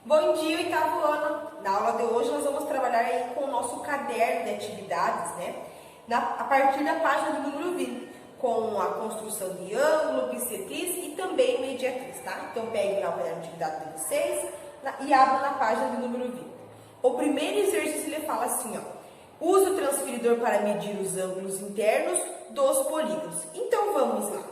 Bom dia, oitavo ano! Na aula de hoje nós vamos trabalhar aí com o nosso caderno de atividades, né? A partir da página do número 20, com a construção de ângulo, bissetriz e também mediatriz, tá? Então pegue lá o caderno de atividade de vocês e abra na página do número 20. O primeiro exercício ele fala assim, ó. Use o transferidor para medir os ângulos internos dos polígonos. Então vamos lá.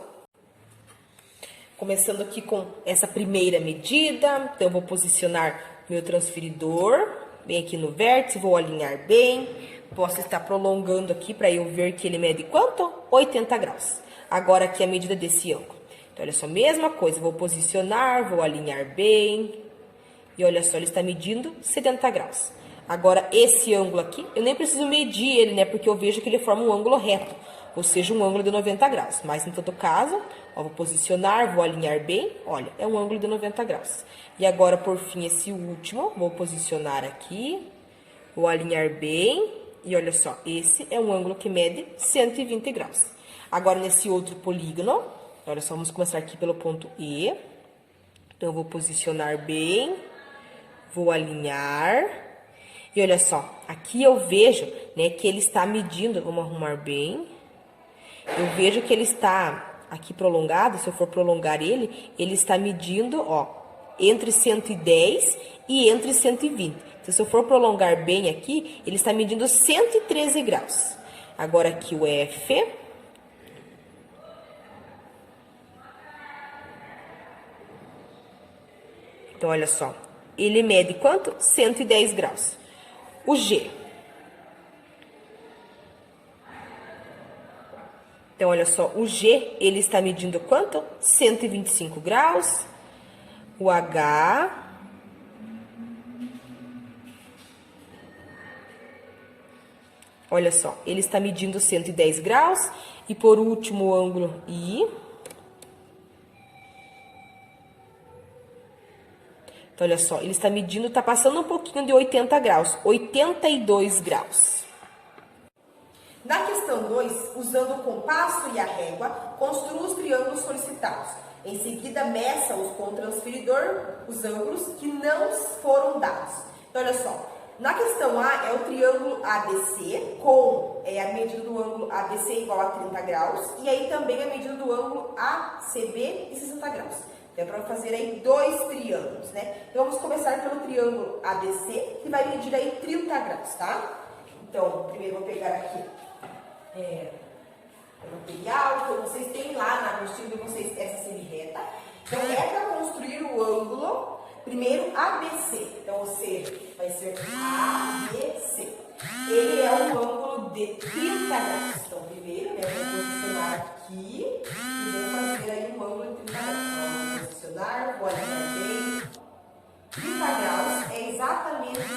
Começando aqui com essa primeira medida, então eu vou posicionar meu transferidor bem aqui no vértice, vou alinhar bem, posso estar prolongando aqui para eu ver que ele mede quanto? 80 graus. Agora aqui a medida desse ângulo. Então olha só, mesma coisa, vou posicionar, vou alinhar bem, e olha só, ele está medindo 70 graus. Agora esse ângulo aqui, eu nem preciso medir ele, né, porque eu vejo que ele forma um ângulo reto, ou seja, um ângulo de 90 graus. Mas, em todo caso, ó, vou posicionar, vou alinhar bem, olha, é um ângulo de 90 graus. E agora, por fim, esse último, vou posicionar aqui, vou alinhar bem, e olha só, esse é um ângulo que mede 120 graus. Agora, nesse outro polígono, olha só, vamos começar aqui pelo ponto E. Então, eu vou posicionar bem, vou alinhar, e olha só, aqui eu vejo, né, que ele está medindo, vamos arrumar bem. Eu vejo que ele está aqui prolongado, se eu for prolongar ele está medindo, ó, entre 110 e entre 120. Então, se eu for prolongar bem aqui, ele está medindo 113 graus. Agora aqui o F. Então, olha só, ele mede quanto? 110 graus. O G. Então, olha só, o G, ele está medindo quanto? 125 graus. O H. Olha só, ele está medindo 110 graus. E por último, o ângulo I. Então, olha só, ele está medindo, está passando um pouquinho de 80 graus. 82 graus. Na questão 2, usando o compasso e a régua, construa os triângulos solicitados. Em seguida, meça-os com o transferidor, os ângulos que não foram dados. Então, olha só, na questão A é o triângulo ABC, com a medida do ângulo ABC igual a 30 graus, e aí também a medida do ângulo ACB de 60 graus. Então, é para fazer aí dois triângulos, né? Então, vamos começar pelo triângulo ABC, que vai medir aí 30 graus, tá? Então, primeiro eu vou pegar aqui o material, então vocês têm lá na apostila de vocês essa semi-reta. Então, é para construir o ângulo, primeiro ABC. Então, ou seja, vai ser ABC. Ele é um ângulo de 30 graus. Então, primeiro, né, eu vou posicionar aqui e vou fazer aí um ângulo de 30 graus. Então, vou posicionar, vou alinhar bem. 30 graus é exatamente aqui,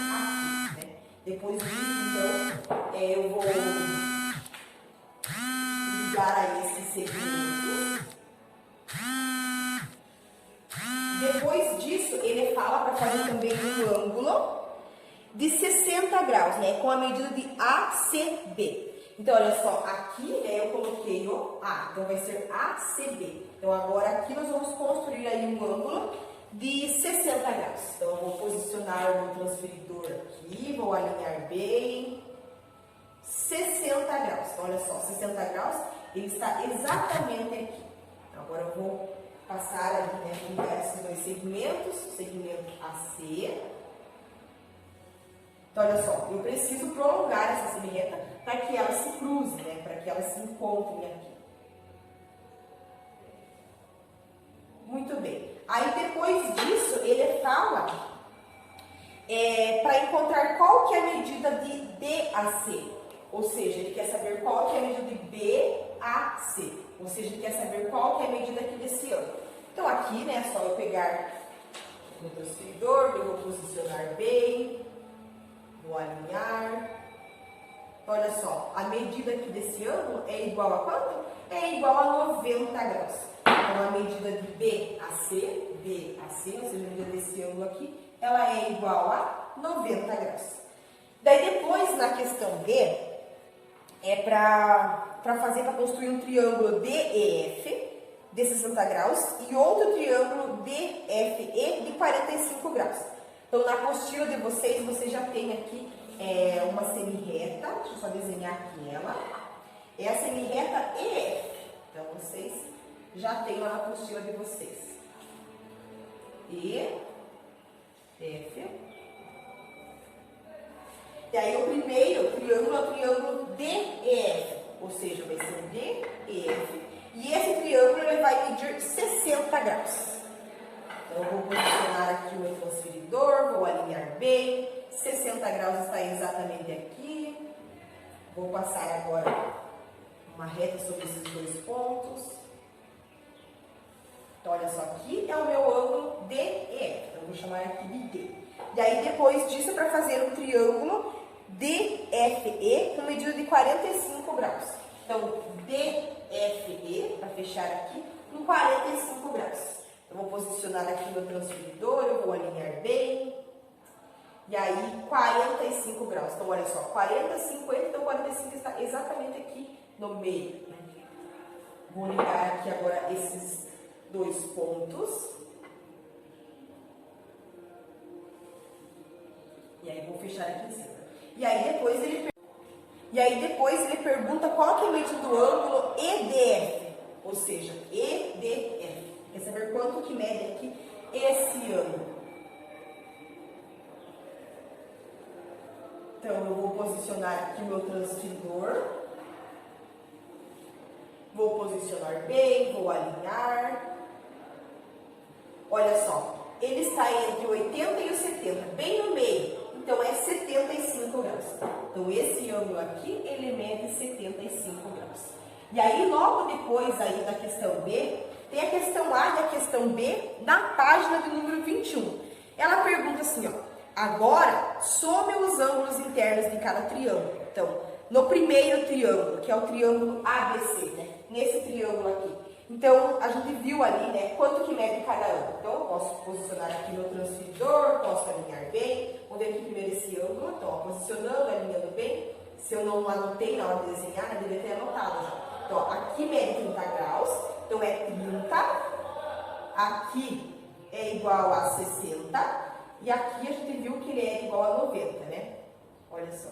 né? Depois disso, então, eu vou ligar a esses segmentos. Depois disso, ele fala para fazer também um ângulo de 60 graus, né? Com a medida de ACB. Então, olha só, aqui eu coloquei o A, então vai ser ACB. Então, agora aqui nós vamos construir aí um ângulo de 60 graus. Então, eu vou posicionar o meu transferidor aqui, vou alinhar bem. 60 graus. Então, olha só, 60 graus, ele está exatamente aqui. Então, agora eu vou passar ali, né, ligar esses dois segmentos, segmento AC. Então, olha só, eu preciso prolongar essa semi-reta para que ela se cruze, né, para que ela se encontre aqui. Muito bem. Aí, depois disso, ele fala para encontrar qual que é a medida de BAC. Ou seja, ele quer saber qual que é a medida de BAC. Ou seja, ele quer saber qual que é a medida aqui desse ângulo. Então, aqui, né, é só eu pegar o transferidor, eu vou posicionar bem, vou alinhar. Olha só, a medida aqui desse ângulo é igual a quanto? É igual a 90 graus. Então, a medida de BAC, ou seja, a medida desse ângulo aqui, ela é igual a 90 graus. Daí, depois, na questão D, é para construir um triângulo DEF de 60 graus e outro triângulo DFE de 45 graus. Então, na apostila de vocês, você já tem aqui uma semi-reta. Deixa eu só desenhar aqui ela. É a semi-reta EF. Então, vocês já tem lá na apostila de vocês. E, F. E aí, o primeiro triângulo é o triângulo DEF. Ou seja, vai ser o DEF. E esse triângulo ele vai medir 60 graus. Então, eu vou posicionar aqui o meu transferidor, vou alinhar bem. 60 graus está exatamente aqui. Vou passar agora uma reta sobre esses dois pontos. Então, olha só, aqui é o meu ângulo DEF. Então, eu vou chamar aqui de D. E aí, depois disso, para fazer um triângulo DFE com medida de 45 graus. Então, DFE, para fechar aqui, com 45 graus. Eu vou posicionar aqui meu transferidor, eu vou alinhar bem. E aí, 45 graus. Então, olha só, 40, 50, então 45 está exatamente aqui no meio. Né? Vou ligar aqui agora esses dois pontos. E aí, vou fechar aqui em cima. E aí, depois ele pergunta qual que é a medida do ângulo EDF. Ou seja, EDF. Quer saber quanto que mede aqui esse ângulo. Então, eu vou posicionar aqui o meu transferidor. Vou posicionar bem, vou alinhar. Olha só, ele está entre o 80 e o 70, bem no meio. Então, é 75 graus. Então, esse ângulo aqui, ele mede 75 graus. E aí, logo depois aí da questão B, tem a questão A e a questão B na página do número 21. Ela pergunta assim, ó. Agora, some os ângulos internos de cada triângulo. Então, no primeiro triângulo, que é o triângulo ABC, né? Nesse triângulo aqui. Então, a gente viu ali, né? Quanto que mede cada ângulo. Então, eu posso posicionar aqui meu transferidor, posso alinhar bem. Vou ver aqui primeiro esse ângulo. Então, ó, posicionando, alinhando bem. Se eu não anotei na hora de desenhar, eu deveria ter anotado já. Então, ó, aqui mede 30 graus. Então, é 30. Aqui é igual a 60. E aqui a gente viu que ele é igual a 90, né? Olha só.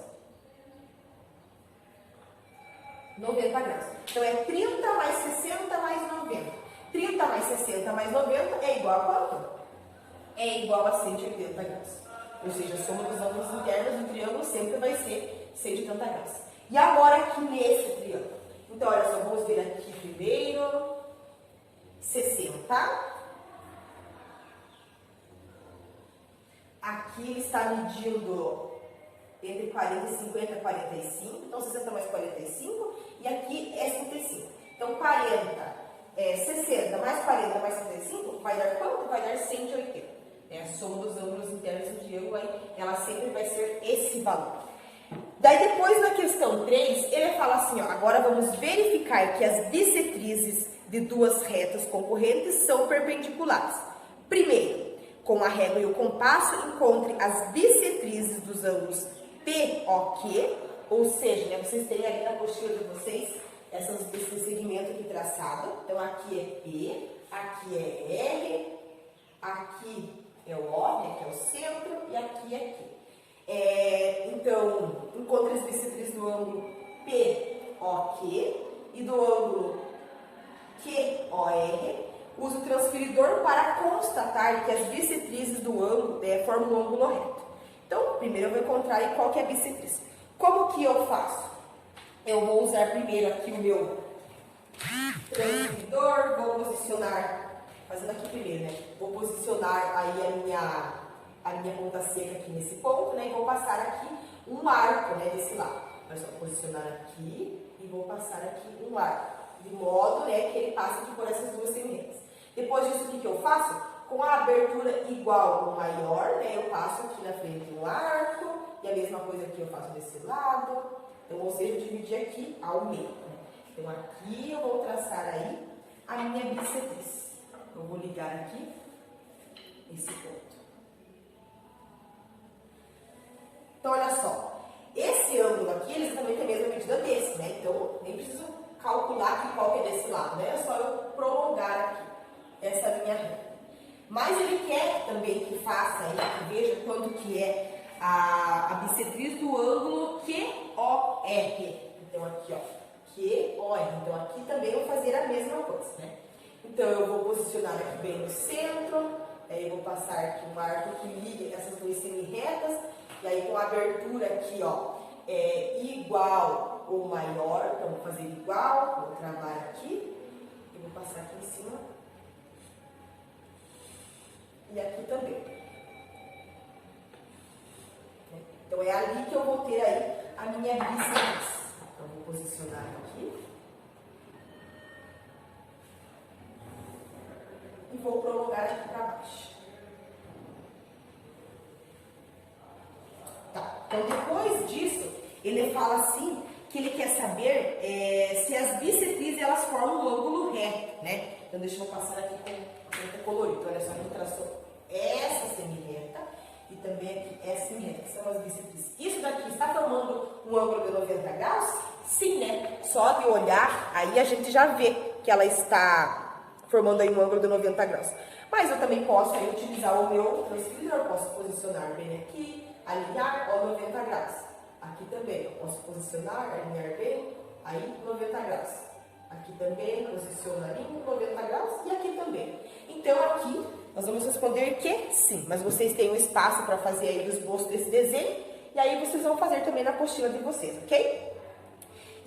90 graus. Então, é 30 mais 60 mais 90. 30 mais 60 mais 90 é igual a quanto? É igual a 180 graus. Ou seja, a soma dos ângulos internos do triângulo sempre vai ser 180 graus. E agora aqui nesse triângulo. Então, olha só, vamos ver aqui primeiro. 60. Aqui ele está medindo entre 40 e 50, 45. Então, 60 mais 45. E aqui é 55. Então, 60 mais 40 mais 55 vai dar quanto? Vai dar 180. A soma dos ângulos internos do triângulo, aí, ela sempre vai ser esse valor. Daí, depois na questão 3, ele fala assim, ó, agora vamos verificar que as bissetrizes de duas retas concorrentes são perpendiculares. Primeiro, com a régua e o compasso, encontre as bissetrizes dos ângulos POQ, ou seja, né, vocês têm ali na apostila de vocês esse segmento aqui traçado. Então, aqui é P, aqui é R, aqui é o O, né, que é o centro, e aqui é Q. Então, encontre as bissetrizes do ângulo POQ e do ângulo QOR. Use o transferidor para constatar que as bissetrizes do ângulo formam um ângulo reto. Então, primeiro eu vou encontrar aí qual que é a bissetriz. Como que eu faço? Eu vou usar primeiro aqui o meu transferidor, vou posicionar, fazendo aqui primeiro, né? Vou posicionar aí a minha ponta seca aqui nesse ponto, né? E vou passar aqui um arco, né, desse lado. Mas vou posicionar aqui e vou passar aqui um arco, de modo, né, que ele passe aqui por essas duas semelhanças. Depois disso, o que eu faço? Com a abertura igual ou maior, né, eu passo aqui na frente um arco, e a mesma coisa aqui eu faço desse lado. Então, ou seja, eu dividi aqui ao meio. Né? Então, aqui eu vou traçar aí a minha bissetriz. Eu vou ligar aqui esse ponto. Então, olha só. Esse ângulo aqui, eles também têm a mesma medida desse, né? Então, nem preciso calcular aqui qual que é desse lado, né? É só eu prolongar aqui essa minha reta. Mas ele quer também que faça, que veja quanto que é a bissetriz do ângulo QOR. Então aqui, ó, QOR. Então aqui também eu vou fazer a mesma coisa, né? Então eu vou posicionar aqui bem no centro, aí eu vou passar aqui um arco que liga essas duas semi-retas, e aí com a abertura aqui, ó, é igual ou maior, então vou fazer igual, vou travar aqui, e vou passar aqui em cima, e aqui também. Então é ali que eu vou ter aí a minha bissetriz. Então vou posicionar aqui. E vou prolongar aqui para baixo. Tá. Então depois disso, ele fala assim, que ele quer saber se as bissetrizes elas formam um ângulo reto, né? Então deixa eu passar aqui com tinta colorida. Olha só, a gente traçou essa semi-reta e também aqui essa semi-reta, que são as bissetrizes. Isso daqui está formando um ângulo de 90 graus? Sim, né? Só de olhar, aí a gente já vê que ela está formando aí um ângulo de 90 graus. Mas eu também posso aí utilizar o meu transferidor, posso posicionar bem aqui, alinhar, ó, 90 graus. Aqui também, eu posso posicionar, alinhar bem, aí 90 graus. Aqui também, posiciono ali 90 graus e aqui também. Então aqui nós vamos responder que sim, mas vocês têm um espaço para fazer aí o esboço desse desenho e aí vocês vão fazer também na apostila de vocês, ok?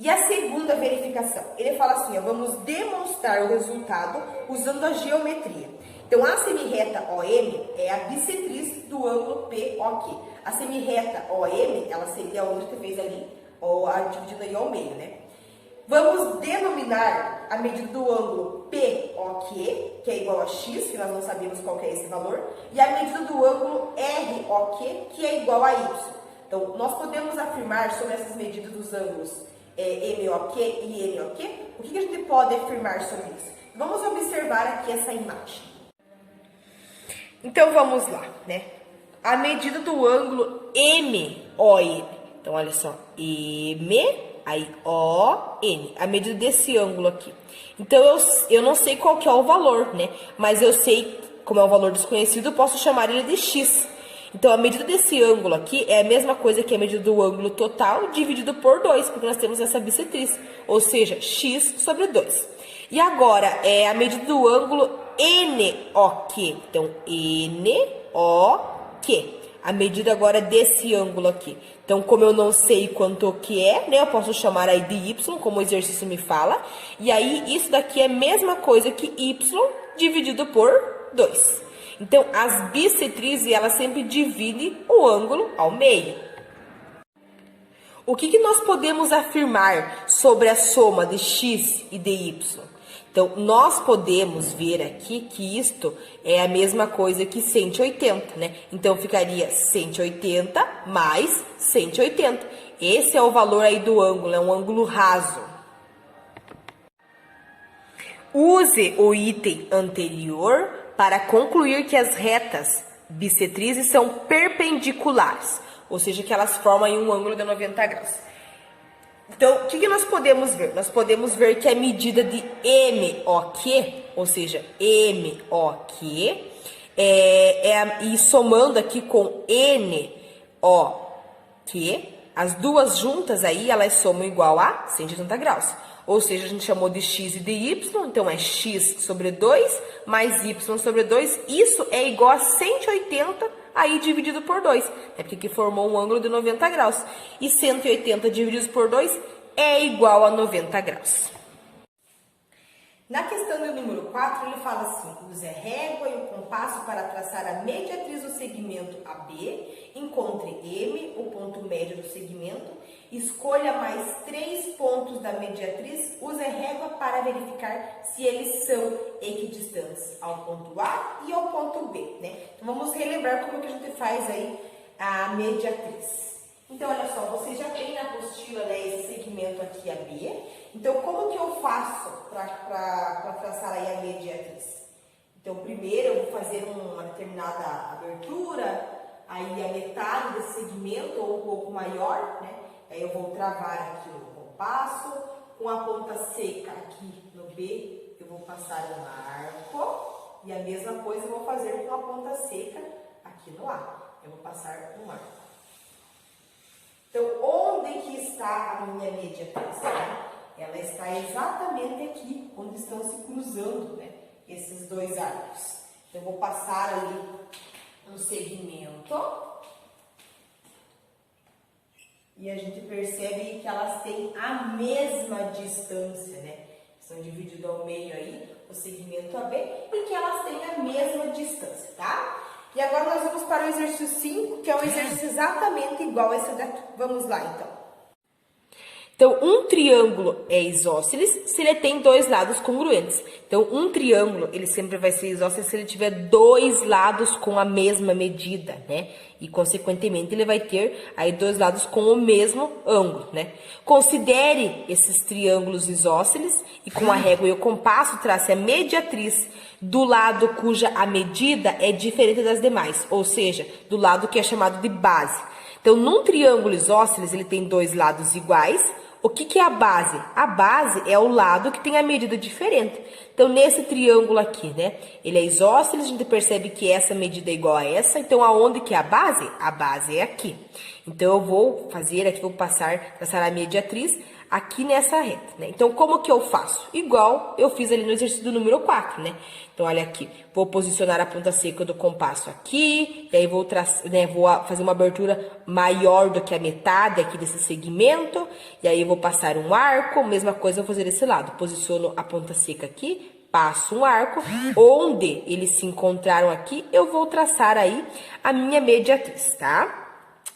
E a segunda verificação, ele fala assim, ó, vamos demonstrar o resultado usando a geometria. Então, a semi-reta OM é a bissetriz do ângulo POQ. A semi-reta OM, ela seria onde você fez ali, ou dividindo aí ao meio, né? Vamos denominar a medida do ângulo POQ, que é igual a X, que nós não sabemos qual que é esse valor, e a medida do ângulo ROQ, que é igual a Y. Então, nós podemos afirmar sobre essas medidas dos ângulos MOQ e NOQ, o que a gente pode afirmar sobre isso? Vamos observar aqui essa imagem. Então, vamos lá, né? A medida do ângulo MON. Então, olha só, M, aí ON, a medida desse ângulo aqui. Então, eu não sei qual que é o valor, né? Mas eu sei, como é um valor desconhecido, eu posso chamar ele de X. Então, a medida desse ângulo aqui é a mesma coisa que a medida do ângulo total dividido por 2, porque nós temos essa bissetriz, ou seja, x sobre 2. E agora, a medida do ângulo NOQ. Então, NOQ. A medida agora desse ângulo aqui. Então, como eu não sei quanto que é, né, eu posso chamar aí de y, como o exercício me fala. E aí, isso daqui é a mesma coisa que y dividido por 2. Então, as bissetrizes, elas sempre dividem o ângulo ao meio. O que nós podemos afirmar sobre a soma de x e de y? Então, nós podemos ver aqui que isto é a mesma coisa que 180, né? Então, ficaria 180 mais 180. Esse é o valor aí do ângulo, é um ângulo raso. Use o item anterior para concluir que as retas bissetrizes são perpendiculares, ou seja, que elas formam um ângulo de 90 graus. Então, o que nós podemos ver? Nós podemos ver que a medida de MOQ, ou seja, MOQ, e somando aqui com NOQ, as duas juntas aí, elas somam igual a 180 graus. Ou seja, a gente chamou de x e de y, então é x sobre 2 mais y sobre 2. Isso é igual a 180 aí dividido por 2. É porque aqui formou um ângulo de 90 graus. E 180 dividido por 2 é igual a 90 graus. Na questão do número 4, ele fala assim, use a régua e o compasso para traçar a mediatriz do segmento AB, encontre M, o ponto médio do segmento, escolha mais 3 pontos da mediatriz, use a régua para verificar se eles são equidistantes ao ponto A e ao ponto B, né? Então, vamos relembrar como que a gente faz aí a mediatriz. Então, olha só, você já tem na apostila, né, esse segmento aqui AB. Então, como que eu faço para traçar aí a mediatriz? Então, primeiro eu vou fazer uma determinada abertura, aí a metade desse segmento ou um pouco maior, né? Aí eu vou travar aqui no compasso, com a ponta seca aqui no B, eu vou passar um arco, E a mesma coisa eu vou fazer com a ponta seca aqui no A. Eu vou passar um arco. Então, onde que está a minha mediatriz? Ela está exatamente aqui, onde estão se cruzando, né, esses dois arcos. Então, eu vou passar ali um segmento. E a gente percebe que elas têm a mesma distância, né? Estão divididos ao meio aí, o segmento AB, e que elas têm a mesma distância, tá? E agora nós vamos para o exercício 5, que é um exercício exatamente igual a esse daqui. Vamos lá, então. Então, um triângulo é isósceles se ele tem dois lados congruentes. Então, um triângulo, ele sempre vai ser isósceles se ele tiver dois lados com a mesma medida, né? E, consequentemente, ele vai ter aí dois lados com o mesmo ângulo, né? Considere esses triângulos isósceles e com a régua e o compasso trace a mediatriz do lado cuja a medida é diferente das demais, ou seja, do lado que é chamado de base. Então, num triângulo isósceles, ele tem dois lados iguais. O que é a base? A base é o lado que tem a medida diferente. Então, nesse triângulo aqui, né? Ele é isósceles, a gente percebe que essa medida é igual a essa. Então, aonde que é a base? A base é aqui. Então, eu vou fazer aqui, vou traçar a mediatriz aqui nessa reta, né? Então, como que eu faço? Igual eu fiz ali no exercício do número 4, né? Então, olha aqui, vou posicionar a ponta seca do compasso aqui, e aí vou fazer uma abertura maior do que a metade aqui desse segmento, e aí eu vou passar um arco, mesma coisa eu vou fazer desse lado, posiciono a ponta seca aqui, passo um arco, onde eles se encontraram aqui, eu vou traçar aí a minha mediatriz, tá?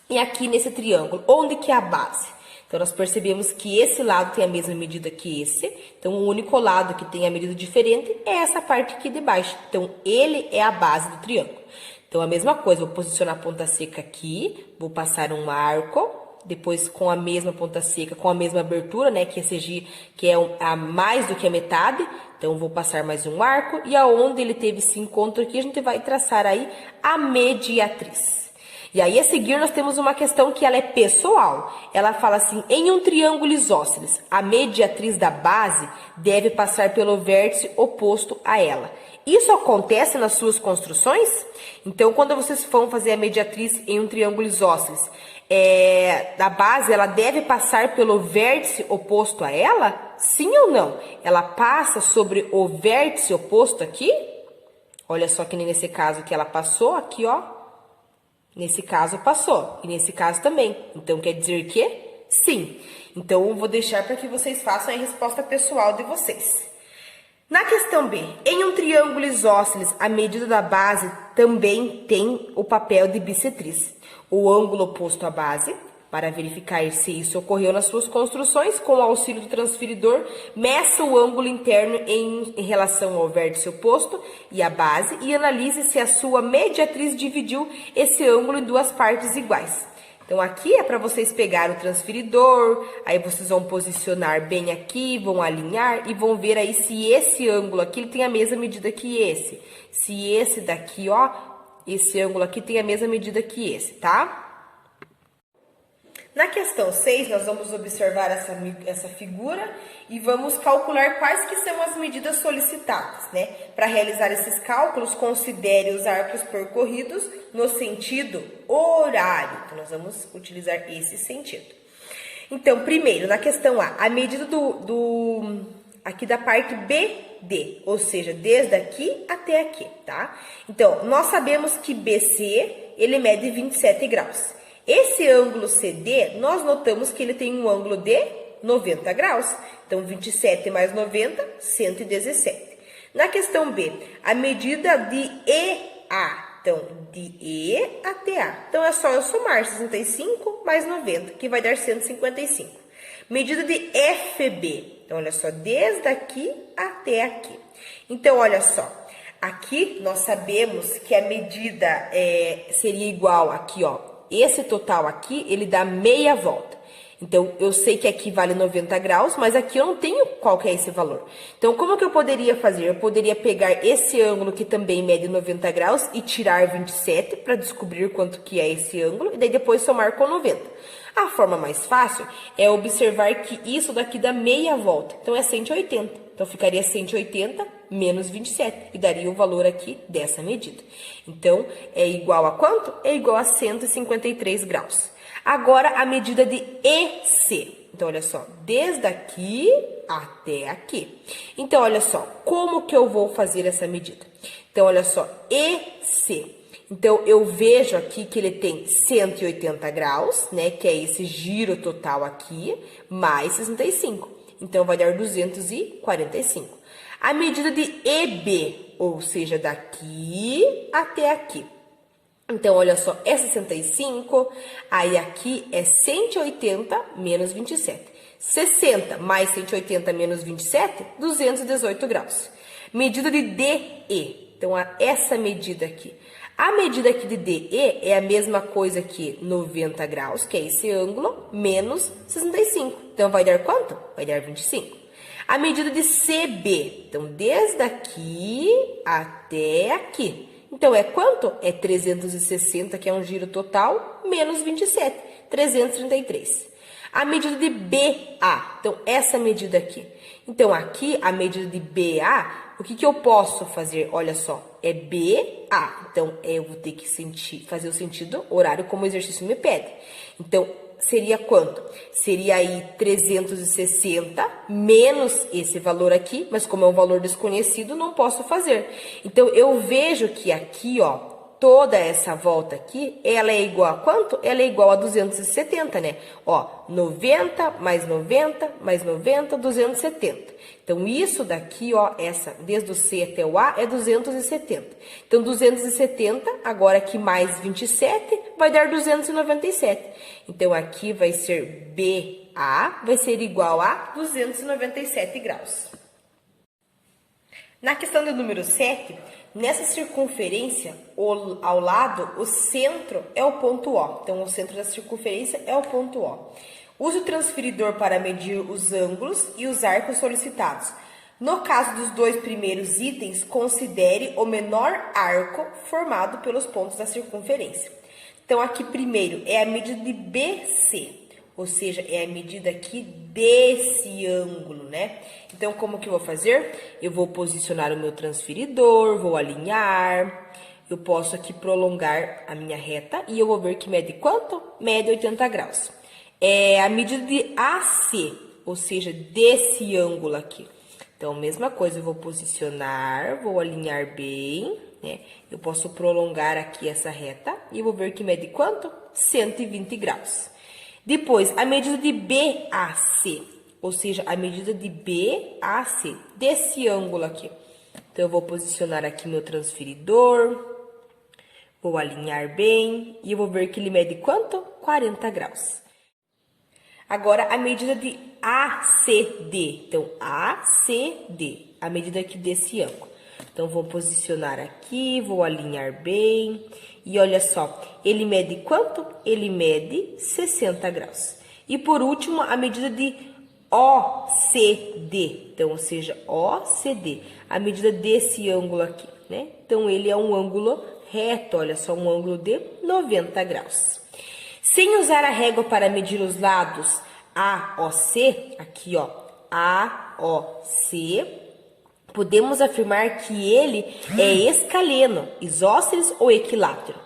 E aqui nesse triângulo, onde que é a base? Então, nós percebemos que esse lado tem a mesma medida que esse. Então, o único lado que tem a medida diferente é essa parte aqui de baixo. Então, ele é a base do triângulo. Então, a mesma coisa, vou posicionar a ponta seca aqui, vou passar um arco, depois com a mesma ponta seca, com a mesma abertura, né, que é a mais do que a metade. Então, vou passar mais um arco, e aonde ele teve esse encontro aqui, a gente vai traçar aí a mediatriz. E aí, a seguir, nós temos uma questão que ela é pessoal. Ela fala assim, em um triângulo isósceles, a mediatriz da base deve passar pelo vértice oposto a ela. Isso acontece nas suas construções? Então, quando vocês vão fazer a mediatriz em um triângulo isósceles, da base, ela deve passar pelo vértice oposto a ela? Sim ou não? Ela passa sobre o vértice oposto aqui? Olha só que nem nesse caso que ela passou aqui, ó. Nesse caso, passou. E nesse caso também. Então, quer dizer que sim. Então, eu vou deixar para que vocês façam a resposta pessoal de vocês. Na questão B, em um triângulo isósceles, a medida da base também tem o papel de bissetriz. O ângulo oposto à base, para verificar se isso ocorreu nas suas construções, com o auxílio do transferidor, meça o ângulo interno em relação ao vértice oposto e à base e analise se a sua mediatriz dividiu esse ângulo em duas partes iguais. Então, aqui é para vocês pegar o transferidor, aí vocês vão posicionar bem aqui, vão alinhar e vão ver aí se esse ângulo aqui ele tem a mesma medida que esse. Se esse daqui, ó, esse ângulo aqui tem a mesma medida que esse, tá? Na questão 6, nós vamos observar essa figura e vamos calcular quais que são as medidas solicitadas, né? Para realizar esses cálculos, considere os arcos percorridos no sentido horário. Então, nós vamos utilizar esse sentido. Então, primeiro, na questão A, a medida aqui da parte BD, ou seja, desde aqui até aqui, tá? Então, nós sabemos que BC, ele mede 27 graus. Esse ângulo CD, nós notamos que ele tem um ângulo de 90 graus. Então, 27 mais 90, 117. Na questão B, a medida de EA. Então, de E até A. Então, é só eu somar 65 mais 90, que vai dar 155. Medida de FB. Então, olha só, desde aqui até aqui. Então, olha só. Aqui, nós sabemos que a medida seria igual aqui, ó. Esse total aqui, ele dá meia volta. Então, eu sei que aqui vale 90 graus, mas aqui eu não tenho qual que é esse valor. Então, como que eu poderia fazer? Eu poderia pegar esse ângulo que também mede 90 graus e tirar 27 para descobrir quanto que é esse ângulo, e daí depois somar com 90. A forma mais fácil é observar que isso daqui dá meia volta. Então, é 180. Então, ficaria 180 menos 27, e daria o valor aqui dessa medida. Então, é igual a quanto? É igual a 153 graus. Agora, a medida de EC. Então, olha só, desde aqui até aqui. Então, olha só, como que eu vou fazer essa medida? Então, olha só, EC. Então, eu vejo aqui que ele tem 180 graus, né? Que é esse giro total aqui, mais 65. Então, vai dar 245. A medida de EB, ou seja, daqui até aqui. Então, olha só, é 65, aí aqui é 180 menos 27. 60 mais 180 menos 27, 218 graus. Medida de DE, então, essa medida aqui. A medida aqui de DE é a mesma coisa que 90 graus, que é esse ângulo, menos 65. Então, vai dar quanto? Vai dar 25. A medida de CB, então, desde aqui até aqui. Então, é quanto? É 360, que é um giro total, menos 27, 333. A medida de BA, então, essa medida aqui. Então, aqui, a medida de BA, o que que eu posso fazer? Olha só, é BA. Então, eu vou ter que fazer o sentido horário como o exercício me pede. Então, seria quanto? Seria aí 360 menos esse valor aqui, mas como é um valor desconhecido, não posso fazer. Então, eu vejo que aqui, ó, toda essa volta aqui, ela é igual a quanto? Ela é igual a 270, né? Ó, 90 mais 90 mais 90, 270. Então, isso daqui, ó, essa, desde o C até o A, é 270. Então, 270, agora aqui mais 27, vai dar 297. Então, aqui vai ser BA, vai ser igual a 297 graus. Na questão do número 7, nessa circunferência, ao lado, o centro é o ponto O. Então, o centro da circunferência é o ponto O. Use o transferidor para medir os ângulos e os arcos solicitados. No caso dos dois primeiros itens, considere o menor arco formado pelos pontos da circunferência. Então, aqui primeiro é a medida de BC, ou seja, é a medida aqui desse ângulo, né? Então, como que eu vou fazer? Eu vou posicionar o meu transferidor, vou alinhar, eu posso aqui prolongar a minha reta e eu vou ver que mede quanto? Mede 80 graus. É a medida de AC, ou seja, desse ângulo aqui. Então, mesma coisa, eu vou posicionar, vou alinhar bem, né? Eu posso prolongar aqui essa reta e eu vou ver que mede quanto? 120 graus. Depois, a medida de BAC, ou seja, a medida de BAC, desse ângulo aqui. Então, eu vou posicionar aqui meu transferidor, vou alinhar bem e eu vou ver que ele mede quanto? 40 graus. Agora, a medida de ACD. Então, ACD, a medida aqui desse ângulo. Então, vou posicionar aqui, vou alinhar bem. E olha só, ele mede quanto? Ele mede 60 graus. E por último, a medida de OCD. Então, ou seja, OCD, a medida desse ângulo aqui, né? Então, ele é um ângulo reto, olha só, um ângulo de 90 graus. Sem usar a régua para medir os lados AOC, aqui ó, AOC, podemos afirmar que ele é escaleno, isósceles ou equilátero.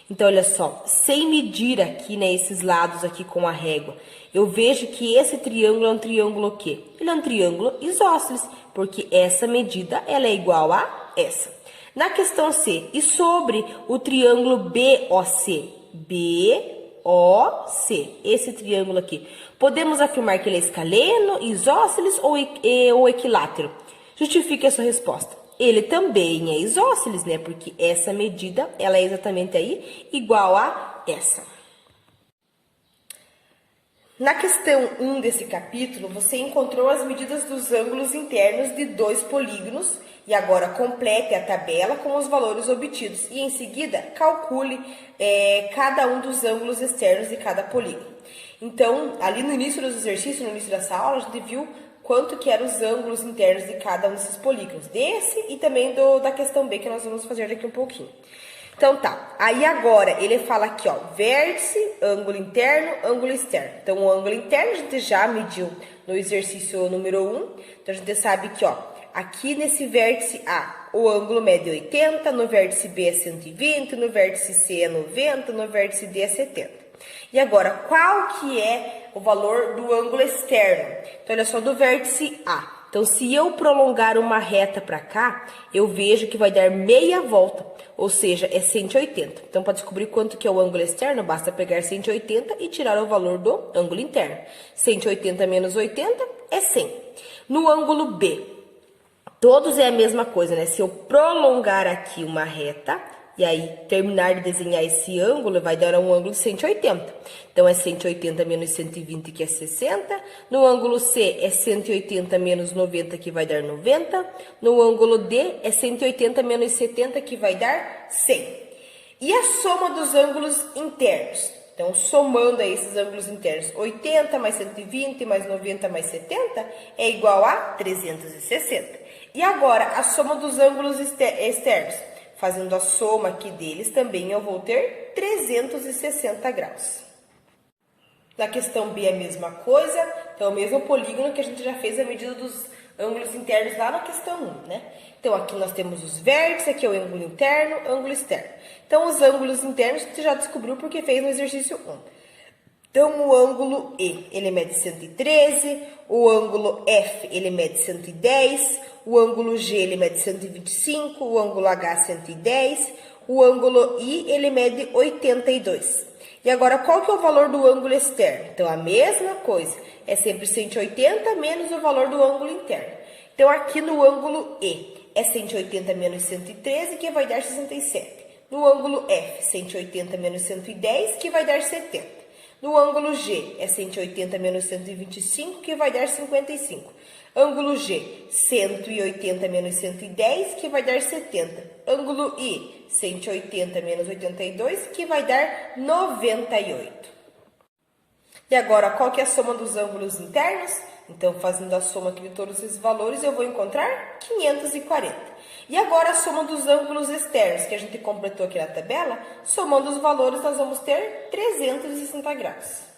Então, olha só, sem medir aqui, né, esses lados aqui com a régua, eu vejo que esse triângulo é um triângulo o quê? Ele é um triângulo isósceles, porque essa medida ela é igual a essa. Na questão C, e sobre o triângulo BOC? BOC, esse triângulo aqui. Podemos afirmar que ele é escaleno, isósceles ou equilátero? Justifique a sua resposta. Ele também é isósceles, né? Porque essa medida, ela é exatamente aí igual a essa. Na questão 1 desse capítulo, você encontrou as medidas dos ângulos internos de dois polígonos e agora complete a tabela com os valores obtidos e em seguida calcule cada um dos ângulos externos de cada polígono. Então, ali no início dos exercícios, no início dessa aula, a gente viu quanto que eram os ângulos internos de cada um desses polígonos, desse e também da questão B que nós vamos fazer daqui um pouquinho. Então tá, aí agora ele fala aqui, ó, vértice, ângulo interno, ângulo externo. Então o ângulo interno a gente já mediu no exercício número 1, então a gente sabe que, ó, aqui nesse vértice A, o ângulo mede 80, no vértice B é 120, no vértice C é 90, no vértice D é 70. E agora, qual que é o valor do ângulo externo? Então, olha só, do vértice A. Então, se eu prolongar uma reta para cá, eu vejo que vai dar meia volta, ou seja, é 180. Então, para descobrir quanto que é o ângulo externo, basta pegar 180 e tirar o valor do ângulo interno. 180 menos 80 é 100. No ângulo B, todos é a mesma coisa, né? Se eu prolongar aqui uma reta, e aí terminar de desenhar esse ângulo, vai dar um ângulo de 180. Então, é 180 menos 120, que é 60. No ângulo C, é 180 menos 90, que vai dar 90. No ângulo D, é 180 menos 70, que vai dar 100. E a soma dos ângulos internos? Então, somando aí esses ângulos internos, 80 mais 120 mais 90 mais 70 é igual a 360. E agora, a soma dos ângulos externos? Fazendo a soma aqui deles, também eu vou ter 360 graus. Na questão B, a mesma coisa. Então, o mesmo polígono que a gente já fez a medida dos ângulos internos lá na questão 1, né? Então, aqui nós temos os vértices, aqui é o ângulo interno, ângulo externo. Então, os ângulos internos você já descobriu porque fez no exercício 1. Então, o ângulo E, ele mede 113, o ângulo F, ele mede 110, o ângulo G, ele mede 125, o ângulo H, 110, o ângulo I, ele mede 82. E agora, qual que é o valor do ângulo externo? Então, a mesma coisa, é sempre 180 menos o valor do ângulo interno. Então, aqui no ângulo E, é 180 menos 113, que vai dar 67. No ângulo F, 180 menos 110, que vai dar 70. No ângulo G, é 180 menos 125, que vai dar 55. Ângulo G, 180 menos 110, que vai dar 70. Ângulo I, 180 menos 82, que vai dar 98. E agora, qual que é a soma dos ângulos internos? Então, fazendo a soma aqui de todos esses valores, eu vou encontrar 540. E agora, a soma dos ângulos externos, que a gente completou aqui na tabela, somando os valores, nós vamos ter 360 graus.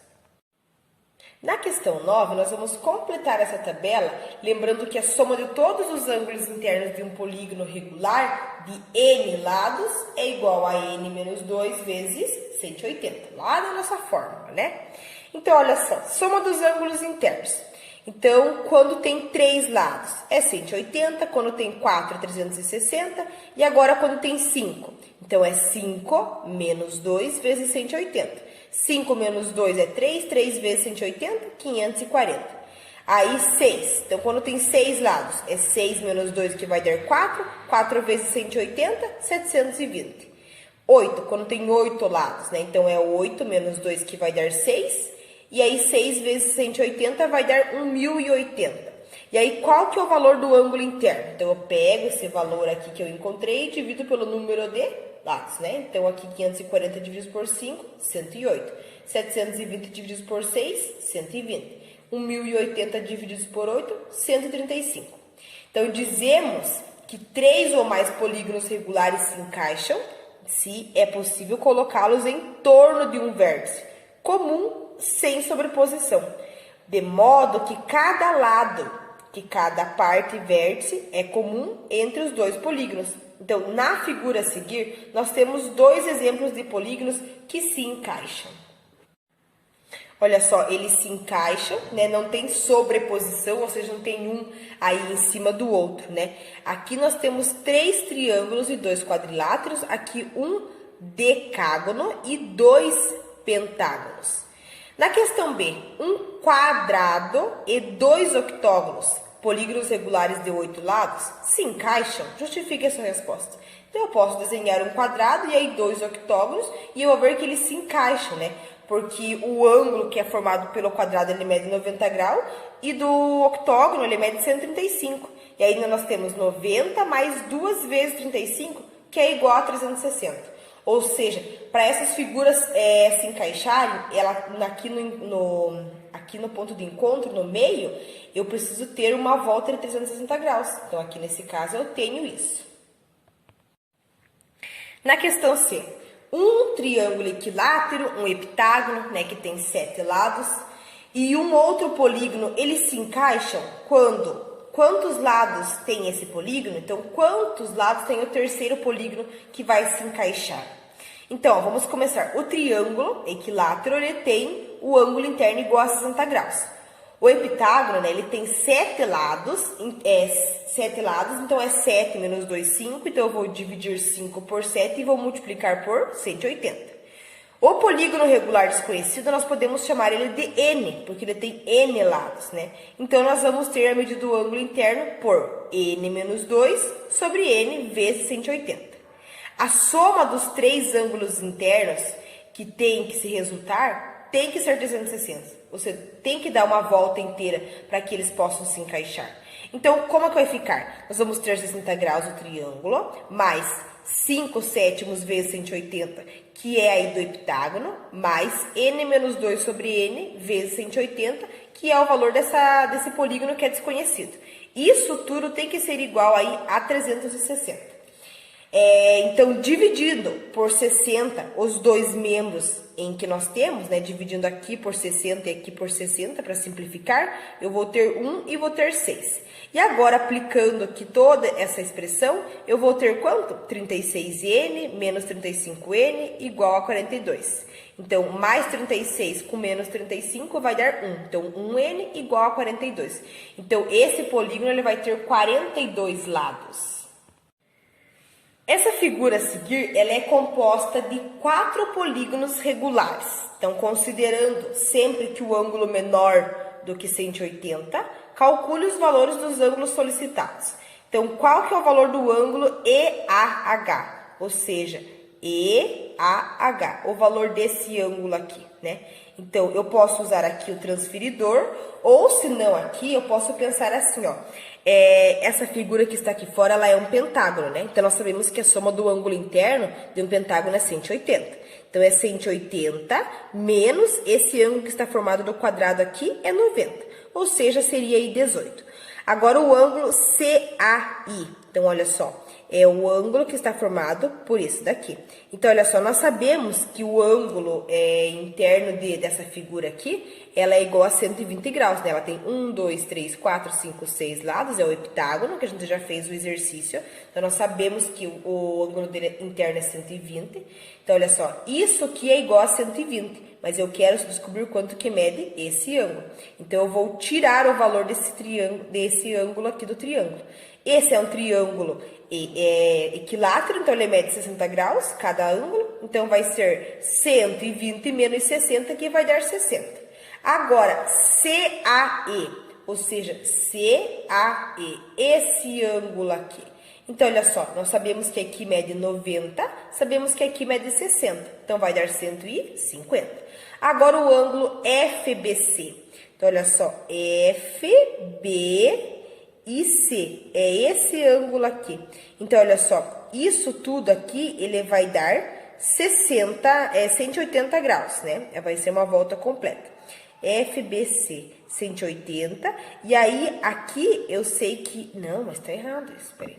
Na questão 9, nós vamos completar essa tabela, lembrando que a soma de todos os ângulos internos de um polígono regular de n lados é igual a n menos 2 vezes 180, lá na nossa fórmula, né? Então, olha só, soma dos ângulos internos. Então, quando tem 3 lados, é 180, quando tem 4, é 360, e agora quando tem 5, então é 5 menos 2 vezes 180. 5 menos 2 é 3, 3 vezes 180, 540. Aí 6, então quando tem 6 lados, é 6 menos 2 que vai dar 4, 4 vezes 180, 720. 8, quando tem 8 lados, né? Então é 8 menos 2 que vai dar 6, e aí 6 vezes 180 vai dar 1080. E aí qual que é o valor do ângulo interno? Então eu pego esse valor aqui que eu encontrei e divido pelo número de lados, né? Então, aqui 540 dividido por 5, 108. 720 dividido por 6, 120. 1080 dividido por 8, 135. Então, dizemos que 3 ou mais polígonos regulares se encaixam se é possível colocá-los em torno de um vértice comum sem sobreposição, de modo que cada lado, que cada parte vértice é comum entre os dois polígonos. Então, na figura a seguir, nós temos 2 exemplos de polígonos que se encaixam. Olha só, eles se encaixam, né? Não tem sobreposição, ou seja, não tem um aí em cima do outro, né? Aqui nós temos 3 triângulos e 2 quadriláteros, aqui um decágono e 2 pentágonos. Na questão B, um quadrado e 2 octógonos, polígonos regulares de 8 lados, se encaixam? Justifique essa resposta. Então, eu posso desenhar um quadrado e aí 2 octógonos e eu vou ver que eles se encaixam, né? Porque o ângulo que é formado pelo quadrado, ele mede 90 graus e do octógono, ele mede 135. E aí, nós temos 90 mais 2 vezes 35, que é igual a 360. Ou seja, para essas figuras se encaixarem, aqui no ponto de encontro, no meio, eu preciso ter uma volta de 360 graus. Então, aqui nesse caso, eu tenho isso. Na questão C, um triângulo equilátero, um heptágono, né, que tem 7 lados, e um outro polígono, eles se encaixam quando quantos lados tem esse polígono? Então, quantos lados tem o terceiro polígono que vai se encaixar? Então, ó, vamos começar. O triângulo equilátero, ele tem o ângulo interno igual a 60 graus. O heptágono, né, ele tem 7 lados, então é 7 menos 2, 5. Então, eu vou dividir 5 por 7 e vou multiplicar por 180. O polígono regular desconhecido, nós podemos chamar ele de N, porque ele tem N lados, né? Então, nós vamos ter a medida do ângulo interno por N menos 2 sobre N vezes 180. A soma dos 3 ângulos internos que tem que se resultar tem que ser 360. Você tem que dar uma volta inteira para que eles possam se encaixar. Então, como é que vai ficar? Nós vamos ter 60 graus o triângulo, mais 5 sétimos vezes 180, que é aí do heptágono, mais N menos 2 sobre N vezes 180, que é o valor desse polígono que é desconhecido. Isso tudo tem que ser igual aí a 360. Então, dividindo por 60 os dois membros em que nós temos, né, dividindo aqui por 60 e aqui por 60, para simplificar, eu vou ter 1 e vou ter 6. E agora, aplicando aqui toda essa expressão, eu vou ter quanto? 36n menos 35n igual a 42. Então, mais 36 com menos 35 vai dar 1. Então, 1n igual a 42. Então, esse polígono ele vai ter 42 lados. Essa figura a seguir, ela é composta de 4 polígonos regulares. Então, considerando sempre que o ângulo menor do que 180, calcule os valores dos ângulos solicitados. Então, qual que é o valor do ângulo EAH? Ou seja, EAH, o valor desse ângulo aqui, né? Então, eu posso usar aqui o transferidor, ou se não aqui, eu posso pensar assim, ó. Essa figura que está aqui fora, ela é um pentágono, né? Então, nós sabemos que a soma do ângulo interno de um pentágono é 180. Então, é 180 menos esse ângulo que está formado do quadrado aqui é 90. Ou seja, seria aí 18. Agora, o ângulo CAI. Então, olha só. É o ângulo que está formado por isso daqui. Então, olha só, nós sabemos que o ângulo interno dessa figura aqui, ela é igual a 120 graus, né? Ela tem 1, 2, 3, 4, 5, 6 lados, é o heptágono, que a gente já fez o exercício. Então, nós sabemos que o ângulo dele interno é 120. Então, olha só, isso aqui é igual a 120, mas eu quero descobrir quanto que mede esse ângulo. Então, eu vou tirar o valor desse ângulo aqui do triângulo. Esse é um triângulo equilátero, então ele mede 60 graus, cada ângulo. Então, vai ser 120 menos 60, que vai dar 60. Agora, CAE, ou seja, CAE, esse ângulo aqui. Então, olha só, nós sabemos que aqui mede 90, sabemos que aqui mede 60. Então, vai dar 150. Agora, o ângulo FBC. Então, olha só, FB e C, é esse ângulo aqui. Então, olha só, isso tudo aqui, ele vai dar 180 graus, né? Vai ser uma volta completa. FBC, 180. E aí, aqui, eu sei que... Não, mas tá errado isso, peraí.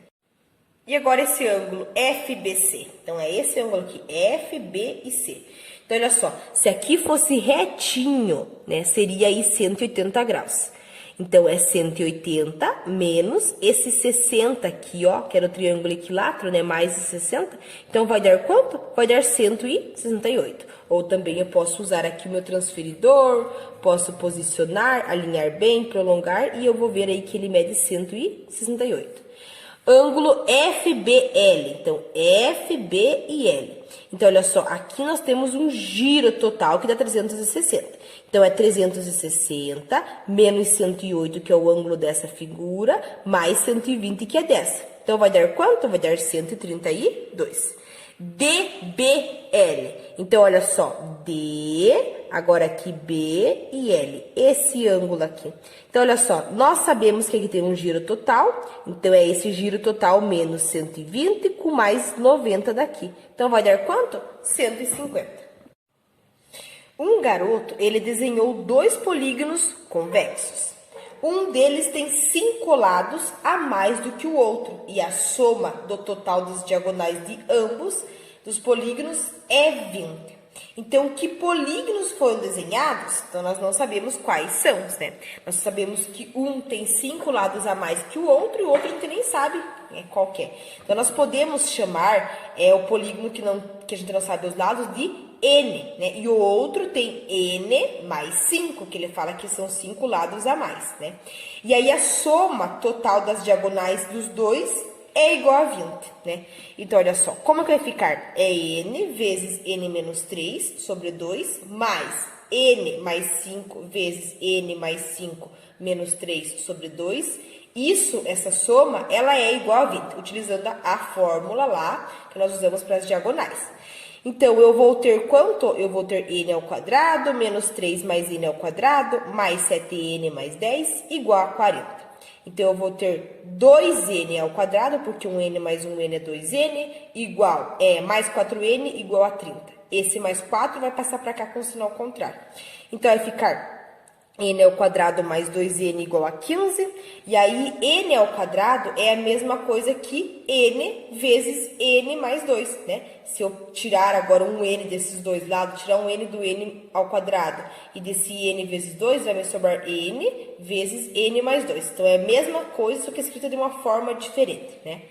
E agora, esse ângulo FBC. Então, é esse ângulo aqui, FB e C. Então, olha só, se aqui fosse retinho, né, seria aí 180 graus. Então, é 180 menos esse 60 aqui, ó, que era o triângulo equilátero, né, mais 60. Então, vai dar quanto? Vai dar 168. Ou também eu posso usar aqui o meu transferidor, posso posicionar, alinhar bem, prolongar, e eu vou ver aí que ele mede 168. Ângulo FBL, então, FB e L. Então, olha só, aqui nós temos um giro total que dá 360. Então, é 360 menos 108, que é o ângulo dessa figura, mais 120, que é dessa. Então, vai dar quanto? Vai dar 132. DBL. Então, olha só, D, agora aqui B e L, esse ângulo aqui. Então, olha só, nós sabemos que aqui tem um giro total, então é esse giro total menos 120 com mais 90 daqui. Então, vai dar quanto? 150. Um garoto, ele desenhou 2 polígonos convexos. Um deles tem 5 lados a mais do que o outro, e a soma do total das diagonais de ambos dos polígonos é 20. Então, que polígonos foram desenhados? Então, nós não sabemos quais são, né? Nós sabemos que um tem 5 lados a mais que o outro e o outro a gente nem sabe qual que é. Então, nós podemos chamar o polígono que a gente não sabe os lados de N, né? E o outro tem N mais 5, que ele fala que são 5 lados a mais, né? E aí, a soma total das diagonais dos dois é igual a 20, né? Então, olha só, como que vai ficar? É N vezes N menos 3 sobre 2, mais N mais 5 vezes N mais 5 menos 3 sobre 2. Essa soma, ela é igual a 20, utilizando a fórmula lá que nós usamos para as diagonais. Então, eu vou ter quanto? Eu vou ter N ao quadrado, menos 3 mais N ao quadrado, mais 7N mais 10, igual a 40. Então, eu vou ter 2N ao quadrado, porque 1N mais 1N é 2N, igual, mais 4N igual a 30. Esse mais 4 vai passar para cá com o sinal contrário. Então, vai ficar N ao quadrado mais 2N igual a 15. E aí, N ao quadrado é a mesma coisa que N vezes N mais 2, né? Se eu tirar agora um N desses dois lados, tirar um N do N ao quadrado e desse N vezes 2, vai me sobrar N vezes N mais 2. Então, é a mesma coisa, só que escrita de uma forma diferente, né?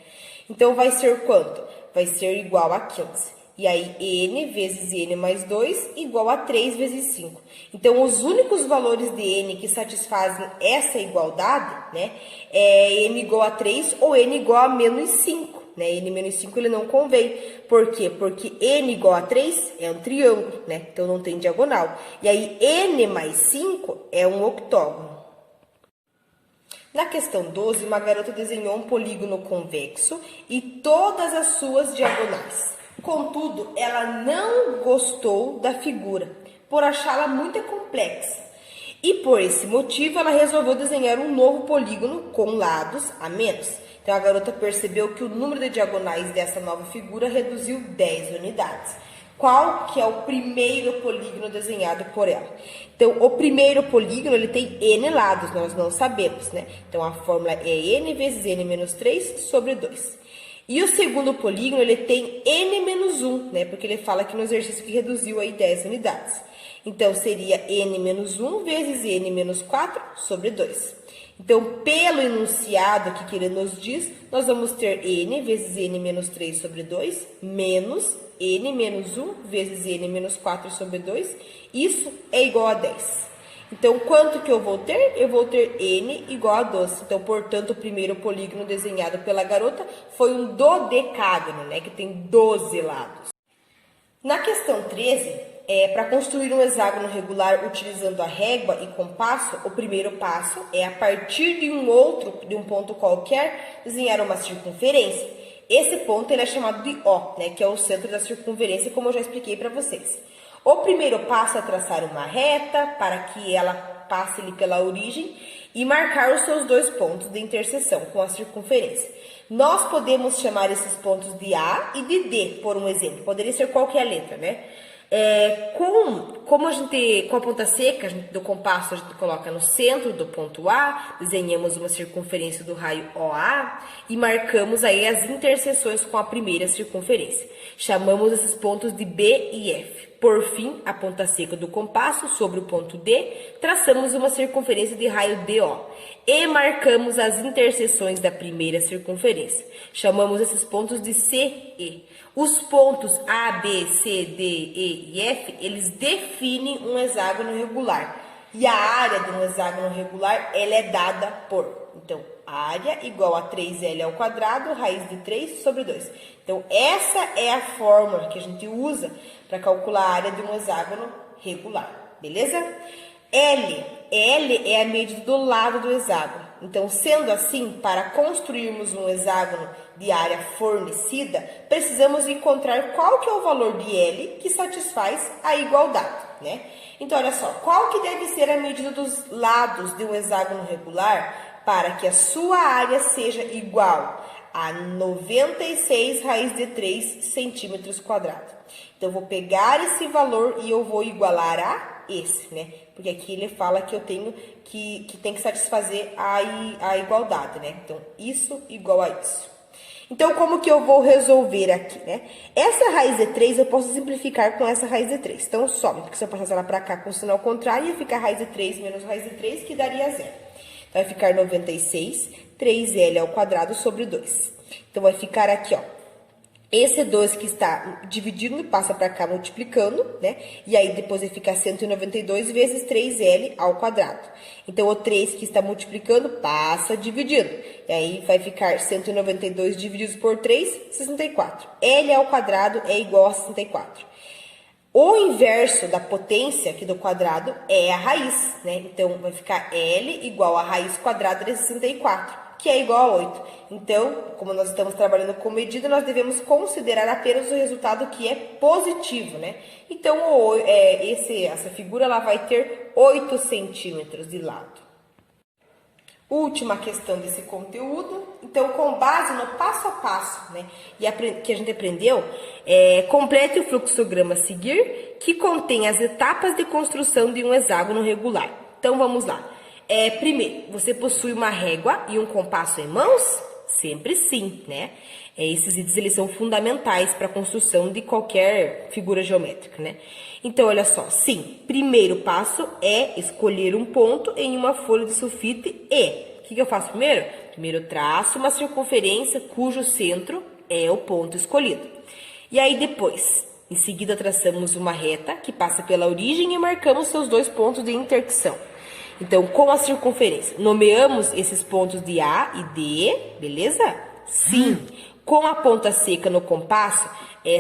Então, vai ser quanto? Vai ser igual a 15. E aí, N vezes N mais 2 igual a 3 vezes 5. Então, os únicos valores de N que satisfazem essa igualdade, né, é N igual a 3 ou N igual a menos 5. Né? N menos 5 ele não convém. Por quê? Porque N igual a 3 é um triângulo, né? Então, não tem diagonal. E aí, N mais 5 é um octógono. Na questão 12, uma garota desenhou um polígono convexo e todas as suas diagonais. Contudo, ela não gostou da figura, por achá-la muito complexa. E por esse motivo, ela resolveu desenhar um novo polígono com lados a menos. Então, a garota percebeu que o número de diagonais dessa nova figura reduziu 10 unidades. Qual que é o primeiro polígono desenhado por ela? Então, o primeiro polígono, ele tem N lados, nós não sabemos, né? Então, a fórmula é N vezes N menos 3 sobre 2. E o segundo polígono, ele tem N menos 1, né? Porque ele fala que no exercício que reduziu aí 10 unidades. Então, seria N menos 1 vezes N menos 4 sobre 2. Então, pelo enunciado que ele nos diz, nós vamos ter N vezes N menos 3 sobre 2, menos N menos 1 vezes N menos 4 sobre 2. Isso é igual a 10. Então, quanto que eu vou ter? Eu vou ter N igual a 12. Então, portanto, o primeiro polígono desenhado pela garota foi um dodecágono, né? Que tem 12 lados. Na questão 13, para construir um hexágono regular utilizando a régua e compasso, o primeiro passo é, a partir de um ponto qualquer, desenhar uma circunferência. Esse ponto ele é chamado de O, né? Que é o centro da circunferência, como eu já expliquei para vocês. O primeiro passo é traçar uma reta para que ela passe ali pela origem e marcar os seus dois pontos de interseção com a circunferência. Nós podemos chamar esses pontos de A e de D, por um exemplo. Poderia ser qualquer letra, né? Com a ponta seca do compasso, a gente coloca no centro do ponto A, desenhamos uma circunferência do raio OA e marcamos aí as interseções com a primeira circunferência. Chamamos esses pontos de B e F. Por fim, a ponta seca do compasso sobre o ponto D, traçamos uma circunferência de raio DO e marcamos as interseções da primeira circunferência. Chamamos esses pontos de C e. Os pontos A, B, C, D, E e F, eles definem um hexágono regular. E a área de um hexágono regular, ela é dada por... Então, área igual a 3L ao quadrado, raiz de 3 sobre 2. Então, essa é a fórmula que a gente usa para calcular a área de um hexágono regular, beleza? L é a medida do lado do hexágono. Então, sendo assim, para construirmos um hexágono de área fornecida, precisamos encontrar qual que é o valor de L que satisfaz a igualdade, né? Então, olha só, qual que deve ser a medida dos lados de um hexágono regular para que a sua área seja igual a 96 raiz de 3 centímetros quadrados? Então, eu vou pegar esse valor e eu vou igualar a esse, né? Porque aqui ele fala que eu tenho que tem que satisfazer a igualdade, né? Então, isso igual a isso. Então, como que eu vou resolver aqui, né? Essa raiz de 3 eu posso simplificar com essa raiz de 3. Então, some, porque se eu passasse ela para cá com o sinal contrário, ia ficar raiz de 3 menos raiz de 3, que daria 0. Então, vai ficar 96, 3L ao quadrado sobre 2. Então, vai ficar aqui, ó. Esse 2 que está dividindo passa para cá multiplicando, né? E aí depois vai ficar 192 vezes 3L ao quadrado. Então, o 3 que está multiplicando passa dividindo. E aí vai ficar 192 dividido por 3, 64. L ao quadrado é igual a 64. O inverso da potência aqui do quadrado é a raiz, né? Então, vai ficar L igual a raiz quadrada de 64. Que é igual a 8. Então, como nós estamos trabalhando com medida, nós devemos considerar apenas o resultado que é positivo, né? Então, essa figura ela vai ter 8 centímetros de lado. Última questão desse conteúdo. Então, com base no passo a passo, né, que a gente aprendeu, complete o fluxograma a seguir, que contém as etapas de construção de um hexágono regular. Então, vamos lá. Primeiro, você possui uma régua e um compasso em mãos? Sempre sim, né? Esses itens eles são fundamentais para a construção de qualquer figura geométrica, né? Então, olha só, sim, primeiro passo é escolher um ponto em uma folha de sulfite e... O que eu faço primeiro? Primeiro eu traço uma circunferência cujo centro é o ponto escolhido. E aí depois, em seguida traçamos uma reta que passa pela origem e marcamos seus dois pontos de intersecção. Então, com a circunferência, nomeamos esses pontos de A e D, beleza? Sim. Com a ponta seca no compasso,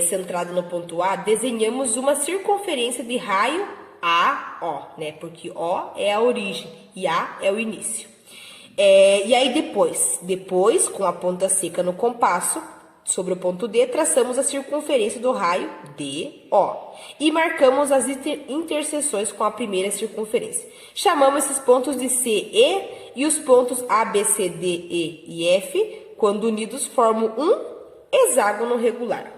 centrada no ponto A, desenhamos uma circunferência de raio AO, né? Porque O é a origem e A é o início. E aí depois, com a ponta seca no compasso, sobre o ponto D, traçamos a circunferência do raio DO e marcamos as interseções com a primeira circunferência. Chamamos esses pontos de CE e os pontos A, B, C, D, E e F, quando unidos, formam um hexágono regular.